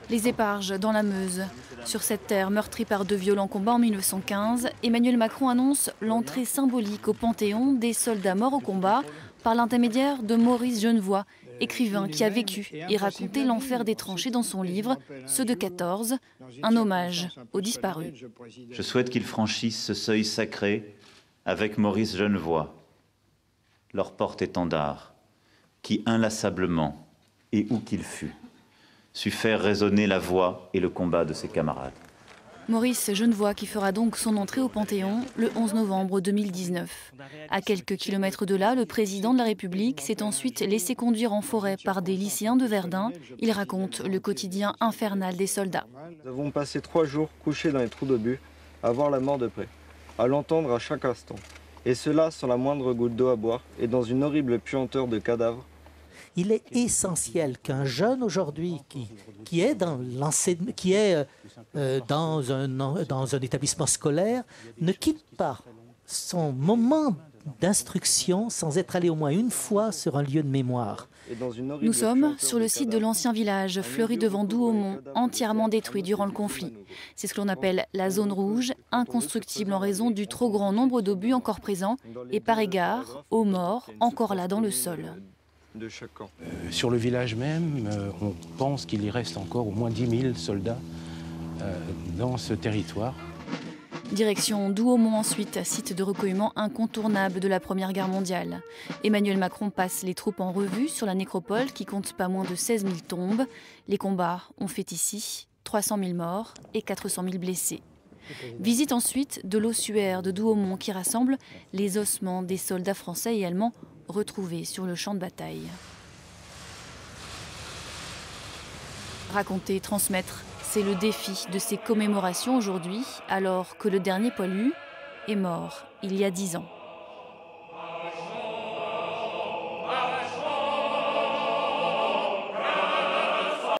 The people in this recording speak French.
Les Éparges, dans la Meuse. Sur cette terre meurtrie par de violents combats en 1915, Emmanuel Macron annonce l'entrée symbolique au Panthéon des soldats morts au combat par l'intermédiaire de Maurice Genevoix, écrivain qui a vécu et raconté l'enfer des tranchées dans son livre « Ceux de 14 », un hommage aux disparus. Je souhaite qu'ils franchissent ce seuil sacré avec Maurice Genevoix, leur porte-étendard, qui inlassablement, et où qu'il fût, sut faire résonner la voix et le combat de ses camarades. Maurice Genevoix qui fera donc son entrée au Panthéon le 11 novembre 2019. À quelques kilomètres de là, le président de la République s'est ensuite laissé conduire en forêt par des lycéens de Verdun. Il raconte le quotidien infernal des soldats. Nous avons passé 3 jours couchés dans les trous d'obus, à voir la mort de près, à l'entendre à chaque instant. Et cela sans la moindre goutte d'eau à boire et dans une horrible puanteur de cadavres. Il est essentiel qu'un jeune aujourd'hui qui est dans un établissement scolaire ne quitte pas son moment d'instruction sans être allé au moins une fois sur un lieu de mémoire. Nous sommes sur le site de l'ancien village, fleuri devant Douaumont, entièrement détruit durant le conflit. C'est ce que l'on appelle la zone rouge, inconstructible en raison du trop grand nombre d'obus encore présents et par égard aux morts encore là dans le sol. Sur le village même, on pense qu'il y reste encore au moins 10 000 soldats dans ce territoire. Direction Douaumont ensuite, site de recueillement incontournable de la Première Guerre mondiale. Emmanuel Macron passe les troupes en revue sur la nécropole qui compte pas moins de 16 000 tombes. Les combats ont fait ici 300 000 morts et 400 000 blessés. Visite ensuite de l'ossuaire de Douaumont qui rassemble les ossements des soldats français et allemands retrouvés sur le champ de bataille. Raconter, transmettre, c'est le défi de ces commémorations aujourd'hui, alors que le dernier poilu est mort il y a 10 ans.